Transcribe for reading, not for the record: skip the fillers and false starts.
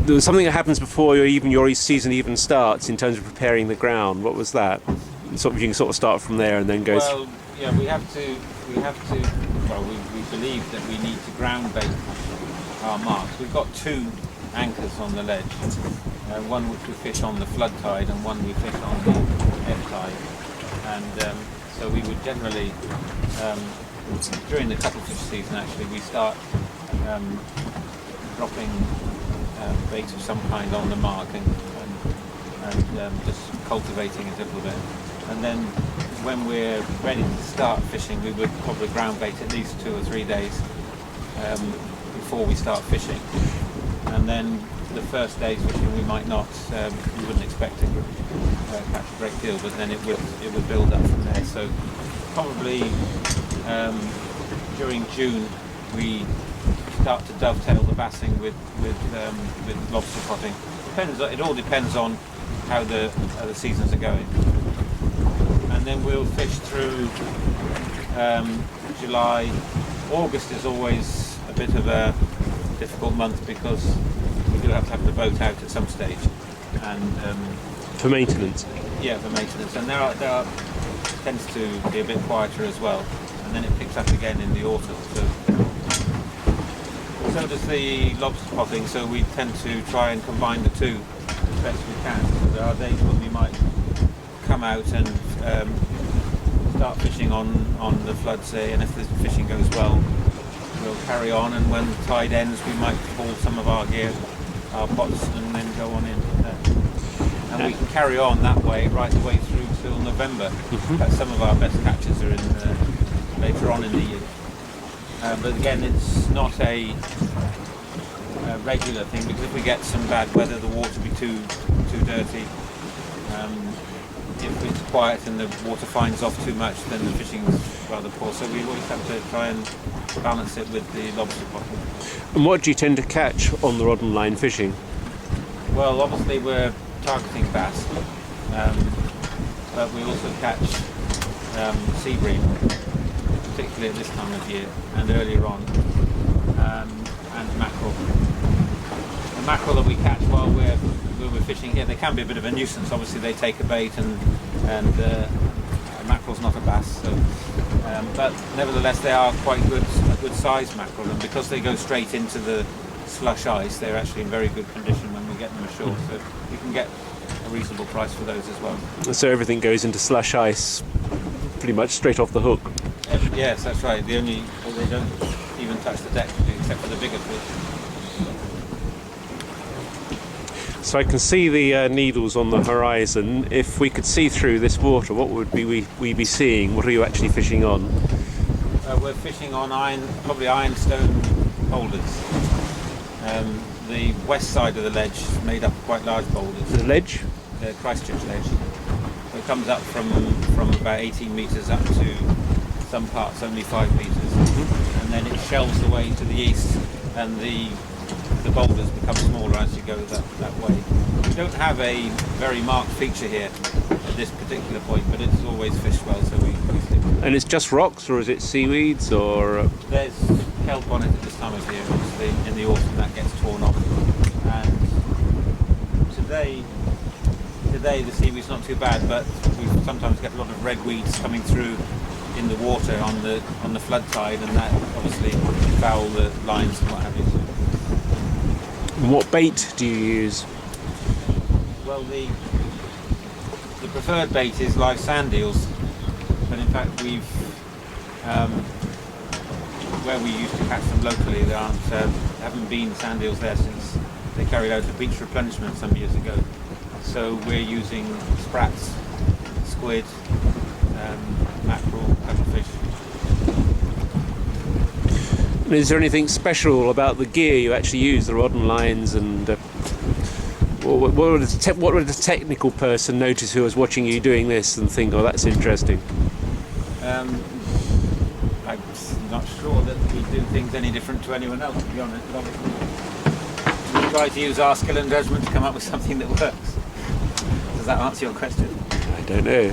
there was something that happens before your season even starts in terms of preparing the ground. What was that? You can sort of start from there and then go. Well, yeah, we have to. Well, we believe that we need to ground bait our marks. We've got 2 anchors on the ledge. One which we fish on the flood tide and one we fish on the ebb tide. And so we would generally, during the cuttlefish season actually, we start dropping bait of some kind on the mark and just cultivating it a little bit. And then when we're ready to start fishing, we would probably ground bait at least 2 or 3 days before we start fishing. And then the first day's fishing we might not, we wouldn't expect to catch a great deal, but then it would build up from there. So probably during June we start to dovetail the bassing with lobster potting. It all depends on how the seasons are going. And then we'll fish through July. August is always a bit of a difficult month because we do have the boat out at some stage, and for maintenance. Yeah, for maintenance, and there are tends to be a bit quieter as well, and then it picks up again in the autumn. So does the lobster potting. So we tend to try and combine the two as best we can. So there are days when we might come out and start fishing on the flood, say, and if the fishing goes well, we'll carry on, and when the tide ends we might haul some of our gear, our pots, and then go on in there. And we can carry on that way right the way through till November. Some of our best catches are in later on in the year. But again, it's not a regular thing, because if we get some bad weather, the water will be too dirty. If it's quiet and the water finds off too much, then the fishing's rather poor. So we always have to try and balance it with the lobster potting. And what do you tend to catch on the rod and line fishing? Well, obviously we're targeting bass, but we also catch sea bream, particularly at this time of year and earlier on, and mackerel. The mackerel that we catch while we're fishing here, they can be a bit of a nuisance. Obviously they take a bait, and mackerel's not a bass, so, but nevertheless they are quite a good size mackerel, and because they go straight into the slush ice, they're actually in very good condition when we get them ashore, so you can get a reasonable price for those as well. So everything goes into slush ice pretty much straight off the hook? Yes, that's right. They don't even touch the deck except for the bigger fish. So I can see the needles on the horizon. If we could see through this water, what would we be seeing? What are you actually fishing on? We're fishing on probably ironstone boulders. The west side of the ledge is made up of quite large boulders. The ledge? The Christchurch Edge. So it comes up from about 18 metres up to some parts only 5 metres. And then it shelves away to the east, and the boulders become smaller as you go that way. We don't have a very marked feature here at this particular point, but it's always fished well, so we stick with it. And it's just rocks, or is it seaweeds, or...? There's kelp on it at this time of year. Obviously in the autumn that gets torn off. And today the seaweed's not too bad, but we sometimes get a lot of red weeds coming through in the water on the flood tide, and that obviously foul the lines and what have you. And what bait do you use? Well, the preferred bait is live sand eels, but in fact we've where we used to catch them locally, there haven't been sand eels there since they carried out a beach replenishment some years ago. So we're using sprats, squid, mackerel, cuttlefish. Is there anything special about the gear you actually use, the rod and lines, and what would a technical person notice who was watching you doing this and think, oh, that's interesting? I'm not sure that we do things any different to anyone else, to be honest. But obviously, we try to use our skill and judgment to come up with something that works. Does that answer your question? I don't know.